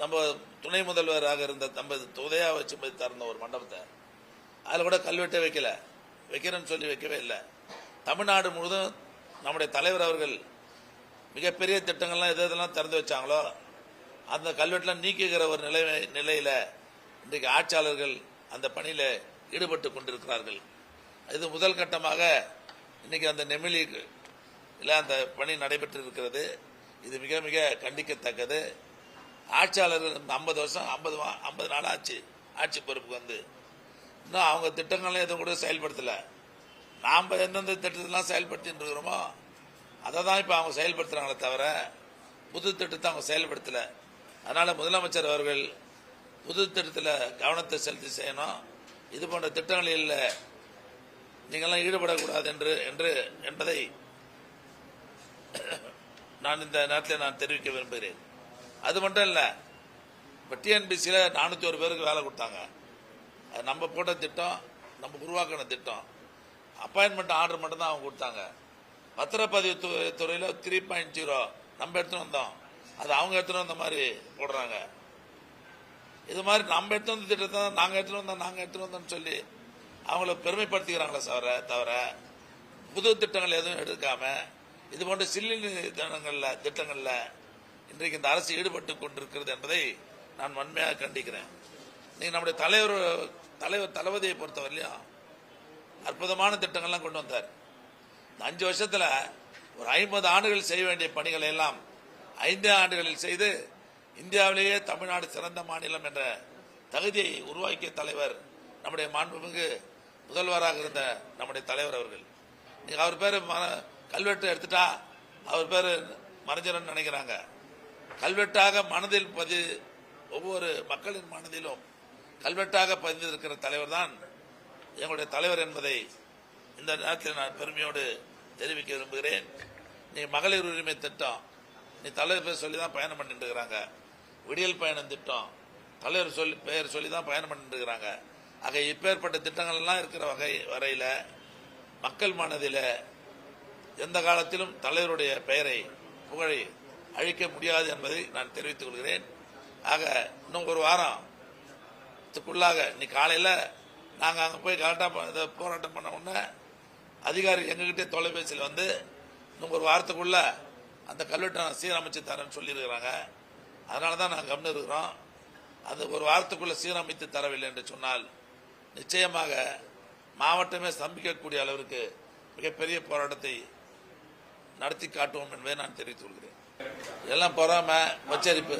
நம்ம துணை முதல்வராக இருந்த உதயா வச்சு திறந்த ஒரு மண்டபத்தை அதில் கூட கல்வெட்டே வைக்கிறேன்னு சொல்லி வைக்கவே இல்லை. தமிழ்நாடு முழுவதும் நம்முடைய தலைவர் அவர்கள் மிகப்பெரிய திட்டங்கள்லாம் எதெல்லாம் திறந்து வச்சாங்களோ அந்த கல்வெட்டெலாம் நீக்குகிற ஒரு நிலையில் இன்றைக்கு ஆட்சியாளர்கள் அந்த பணியில் ஈடுபட்டு கொண்டிருக்கிறார்கள். இது முதல் கட்டமாக இன்னைக்கு அந்த நெமிலி அந்த பணி நடைபெற்று இருக்கிறது. இது மிக மிக கண்டிக்கத்தக்கது. ஆட்சியாளர்கள் 50 வருஷம் 50 நாள் ஆட்சி பொறுப்புக்கு வந்து இன்னும் அவங்க திட்டங்கள்லாம் எதுவும் கூட செயல்படுத்தலை. நாம் எந்தெந்த திட்டத்தெல்லாம் செயல்படுத்திட்டு இருக்கிறோமோ அதை தான் இப்போ அவங்க செயல்படுத்துகிறாங்களே தவிர புது திட்டத்தை அவங்க செயல்படுத்தலை. அதனால் முதலமைச்சர் அவர்கள் புது திட்டத்தில் கவனத்தை செலுத்தி செய்யணும். இது போன்ற திட்டங்களில் நீங்கள்லாம் ஈடுபடக்கூடாது என்பதை நான் இந்த நேரத்தில் நான் தெரிவிக்க விரும்புகிறேன். அது மட்டும் இல்லை, இப்போ டிஎன்பிசியில் 401 பேருக்கு வேலை கொடுத்தாங்க. அது நம்ம போட்ட திட்டம், நம்ம உருவாக்கின திட்டம். அப்பாயின்மெண்ட் ஆர்டர் மட்டும் தான் அவங்க கொடுத்தாங்க. பத்திரப்பதிவு துறையில் 3.0 நம்ம எடுத்துன்னு வந்தோம், அது அவங்க எடுத்துன்னு வந்த மாதிரி போடுறாங்க. இது மாதிரி நம்ம எடுத்து வந்த திட்டத்தை நாங்கள் எடுத்துன்னு வந்தோம்னு சொல்லி அவங்கள பெருமைப்படுத்திக்கிறாங்களே தவிர புது திட்டங்கள் எதுவும் எடுக்காம இது போன்ற சில்லி திட்டங்களில் இன்றைக்கு இந்த அரசு ஈடுபட்டு கொண்டிருக்கிறது என்பதை நான் வன்மையாக கண்டிக்கிறேன். நீங்கள் நம்முடைய தளபதியை பொறுத்தவரையிலையும் அற்புதமான திட்டங்கள்லாம் கொண்டு வந்தார். இந்த 5 வருஷத்தில் ஒரு 50 ஆண்டுகள் செய்ய வேண்டிய பணிகளை எல்லாம் 5 ஆண்டுகளில் செய்து இந்தியாவிலேயே தமிழ்நாடு சிறந்த மாநிலம் என்ற தகுதியை உருவாக்கிய தலைவர் நம்முடைய மாண்புமிகு முதல்வராக இருந்த நம்முடைய தலைவர் அவர்கள். நீங்கள் அவர் பேர் கல்வெட்டு எடுத்துட்டா அவர் பேர் மறைஞ்சரன் நினைக்கிறாங்க. கல்வெட்டாக மனதில் ஒவ்வொரு மக்களின் மனதிலும் கல்வெட்டாக பதிந்திருக்கிற தலைவர் தான் எங்களுடைய தலைவர் என்பதை இந்த நேரத்தில் நான் பெருமையோடு தெரிவிக்க விரும்புகிறேன். நீ மகளிர் உரிமை திட்டம் நீ தலைவர் பேர் சொல்லி தான் பயணம் பண்ணிட்டு இருக்கிறாங்க. விடியல் பயணம் திட்டம் தலைவர் பெயர் சொல்லி தான் பயணம் பண்ணிட்டு இருக்கிறாங்க. ஆக இப்பேற்பட்ட திட்டங்கள் எல்லாம் இருக்கிற வரையில் மக்கள் மனதில் எந்த காலத்திலும் தலைவருடைய பெயரை புகழை அழிக்க முடியாது என்பதை நான் தெரிவித்துக் கொள்கிறேன். ஆக இன்னும் ஒரு வாரத்துக்குள்ளாக நீ காலையில் நாங்கள் அங்கே போய் கரெக்டாக போராட்டம் பண்ண உடனே அதிகாரி எங்ககிட்டே தொலைபேசியில் வந்து இன்னும் ஒரு வாரத்துக்குள்ள அந்த கல்வெட்டை சீரமைச்சு தரேன்னு சொல்லியிருக்கிறாங்க. அதனால தான் நாங்கள் கவனம் இருக்கிறோம். அது ஒரு வாரத்துக்குள்ள சீரமைத்து தரவில்லை என்று சொன்னால் நிச்சயமாக மாவட்டமே ஸ்தம்பிக்கக்கூடிய அளவிற்கு மிகப்பெரிய போராட்டத்தை நடத்தி காட்டுவோம் என்பதை நான் தெரிவித்துக் கொள்கிறேன். எல்லாம் பொறாம உச்சரிப்பு.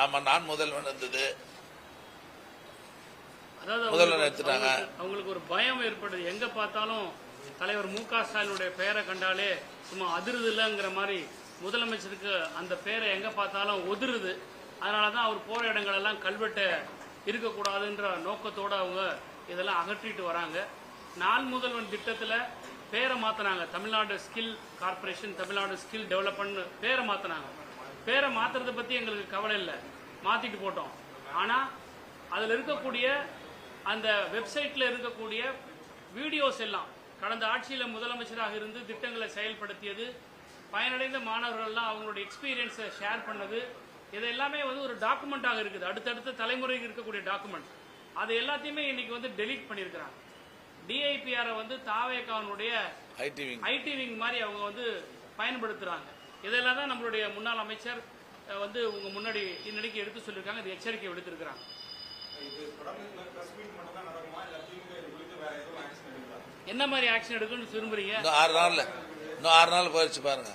ஆமாம், நான் முதல்வன் இருந்தது, முதல்வன் எடுத்துட்டாங்க. அவங்களுக்கு ஒரு பயம் ஏற்படுது. எங்க பார்த்தாலும் தலைவர் மு.க. ஸ்டாலினுடைய பெயரை கண்டாலே சும்மா அதிருது இல்லைங்கிற மாதிரி முதலமைச்சருக்கு அந்த பேரை எங்க பார்த்தாலும் ஒதுருது. அதனாலதான் அவர் போற இடங்கள் எல்லாம் கல்வெட்டு இருக்கக்கூடாதுன்ற நோக்கத்தோடு அவங்க இதெல்லாம் அகற்றிட்டு வராங்க. நாள் முதல்வன் திட்டத்தில் பேரை மாற்றினாங்க. Tamil Nadu skill corporation, Tamil Nadu skill development பேரை மாற்றினாங்க. பேரை மாற்றுறதை பற்றி எங்களுக்கு கவலை இல்லை, மாற்றிட்டு போட்டோம். ஆனால் அதில் இருக்கக்கூடிய அந்த வெப்சைட்டில் இருக்கக்கூடிய வீடியோஸ் எல்லாம் கடந்த ஆட்சியில் முதலமைச்சராக இருந்து திட்டங்களை செயல்படுத்தியது, பயனடைந்த மாணவர்கள்லாம் அவங்களுடைய எக்ஸ்பீரியன்ஸை ஷேர் பண்ணது, இது எல்லாமே ஒரு டாக்குமெண்ட்டாக இருக்குது. அடுத்தடுத்த தலைமுறைக்கு இருக்கக்கூடிய டாக்குமெண்ட். அது எல்லாத்தையுமே இன்னைக்கு டெலீட் பண்ணியிருக்கிறாங்க. டிஐபிஆரை தாவேகானுடைய ஐடி விங் மாதிரி அவங்க பயன்படுத்துறாங்க. இதெல்லாம் தான் நம்மளுடைய முன்னாள் அமைச்சர் உங்க முன்னாடி இன்னைக்கு எடுத்து சொல்லியிருக்காங்க. இது எச்சரிக்கை விடுத்திருக்கிறாங்க. என்ன மாதிரி ஆக்ஷன் எடுக்கணும்னு விரும்புறீங்க? இன்னும் 6 நாள் போயிடுச்சு பாருங்க.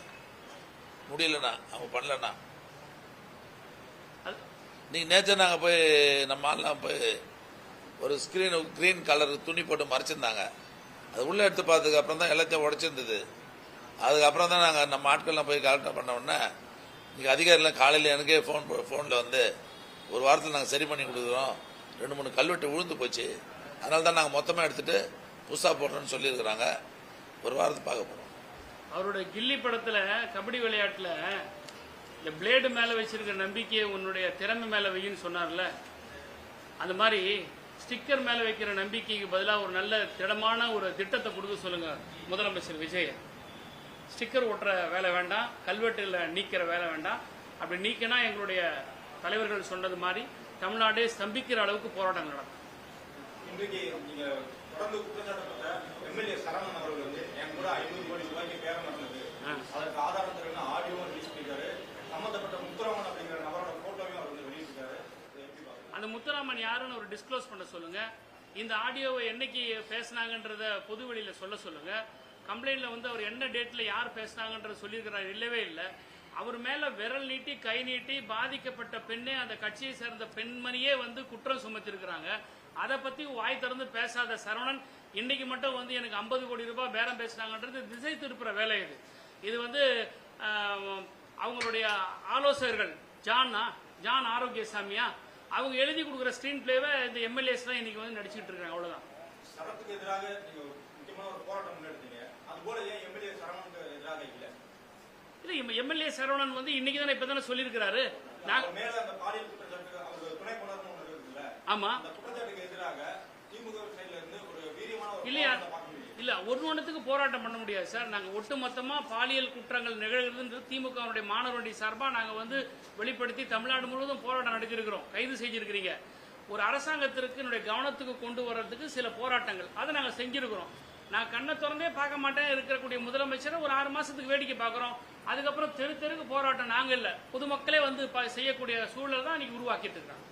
முடியலண்ணா, அவங்க பண்ணலண்ணா. நீங்க நேற்று நாங்கள் போய் நம்ம ஆள்லாம் போய் ஒரு கிரீன் கலர் துணி போட்டு மறைச்சிருந்தாங்க. அது உள்ளே எடுத்து பார்த்ததுக்கு அப்புறம் தான் எல்லாத்தையும் உடச்சிருந்தது. அதுக்கப்புறம் தான் நாங்கள் நம்ம ஆட்கள்லாம் போய் கலெக்ட் பண்ண உடனே இன்றைக்கி அதிகாரிலாம் காலையில் எனக்கே ஃபோனில் ஒரு வாரத்தில் நாங்கள் சரி பண்ணி கொடுக்குறோம், 2-3 கல்வெட்டு விழுந்து போச்சு, அதனால தான் நாங்கள் மொத்தமாக எடுத்துகிட்டு புதுசாக போடுறோன்னு சொல்லியிருக்கிறாங்க. ஒரு வாரத்துக்கு பார்க்க போகிறோம். அவருடைய கில்லி படத்தில் கபடி விளையாட்டில் இந்த பிளேடு மேலே வச்சிருக்கிற நம்பிக்கையை உன்னுடைய திறமை மேலே வையின்னு சொன்னார்ல, அந்த மாதிரி ஸ்டிக்கர் மேலே வைக்கிற நம்பிக்கைக்கு பதிலாக ஒரு நல்ல திடமான ஒரு திட்டத்தை கொடுக்க சொல்லுங்க முதலமைச்சர் விஜய். ஸ்டிக்கர் ஒட்டுற வேலை வேண்டாம், கல்வெட்டில் நீக்கிற வேலை வேண்டாம். அப்படி நீக்கினா எங்களுடைய தலைவர்கள் சொன்னது மாதிரி தமிழ்நாடே ஸ்தம்பிக்கிற அளவுக்கு போராட்டம் நடக்கும். இன்றைக்கு நீங்க தொடர்ந்து குற்றச்சாட்டப்பட்ட எம்எல்ஏ சரவணன் அவர்கள் வந்து என் கூட 500 கோடி ரூபாய்க்கு பேரம் நடந்தது, அதற்கு ஆதாரம் தருவதுன்னு ஆடியோவும் ரிலீஸ் பண்ணிருக்காரு. சம்பந்தப்பட்ட முத்துராமன் அப்படிங்கிற நபரோட போட்டோவையும் அவர் வந்து வெளியிட்டிருக்காரு. அந்த முத்துராமன் யாருன்னு ஒரு டிஸ்க்ளோஸ் பண்ண சொல்லுங்க. இந்த ஆடியோவை என்னைக்கு பேசினாங்கன்றத பொது வெளியில சொல்லுங்க. கம்ப்ளைண்ட்ல வந்து அவர் என்ன டேட்ல யார் பேசினாங்கன்றத சொல்லியிருக்கிறார், இல்லவே இல்லை. அவர் மேல விரல் நீட்டி கை நீட்டி பாதிக்கப்பட்ட பெண்ணே அந்த கட்சியை சேர்ந்த பெண்மணியே வந்து குற்றம் சுமத்திருக்கிறாங்க. அதை பத்தி வாய் திறந்து பேசாத சரவணன் இன்னைக்கு மட்டும் வந்து எனக்கு 50 கோடி ரூபாய் பேரம் பேசினாங்கன்றது திசை திருப்புற வேலை. இது வந்து அவங்களுடைய ஆலோசகர்கள் ஜான் ஆரோக்கியசாமியா அவங்க எழுதி கொடுக்குற ஸ்கிரீன் பிளேவை இந்த எம்எல்ஏஸ் தான் இன்னைக்கு வந்து நடிச்சுட்டு இருக்காங்க. அவ்வளவுதான். சரத்துக்கு எதிராக நீங்க முக்கியமான ஒரு போராட்டம் முன்னெடுத்தீங்க, அது போல ஏன் எம்எல்ஏ சரவணனுக்கு எதிராக இல்ல? இல்ல, எம்எல்ஏ சரவணன் வந்து இன்னைக்கு தானே இப்பதானே சொல்லியிருக்கிறாரு. மேல அந்த பாலியல் குற்றச்சாட்டு அவர் துணை கொணர்னு ஒன்று இருக்குல்ல, ஆமா, அந்த குற்றச்சாட்டுக்கு எதிராக திமுக சைடுல இருந்து ஒரு வீரியமான ஒரு இல்லையா? பார்க்க முடியும். இல்ல, ஒன்றுக்கு போராட்டம் பண்ண முடியாது சார். நாங்க ஒட்டுமொத்தமா பாலியல் குற்றங்கள் நிகழ்கிறது திமுகவுடைய மாணவருடைய சார்பா நாங்க வந்து வெளிப்படுத்தி தமிழ்நாடு முழுவதும் போராட்டம் நடத்திருக்கிறோம். கைது செஞ்சிருக்கிறீங்க. ஒரு அரசாங்கத்திற்கு என்னுடைய கவனத்துக்கு கொண்டு வர்றதுக்கு சில போராட்டங்கள் அதை நாங்க செஞ்சிருக்கிறோம். நான் கண்ணை திறந்தே பார்க்க மாட்டேன் இருக்கக்கூடிய முதலமைச்சரை ஒரு 6 மாசத்துக்கு வேடிக்கை பார்க்கிறோம். அதுக்கப்புறம் தெருக்கு போராட்டம் நாங்க இல்ல, பொதுமக்களே வந்து செய்யக்கூடிய சூழல் தான் இன்னைக்கு உருவாக்கிட்டு இருக்காங்க.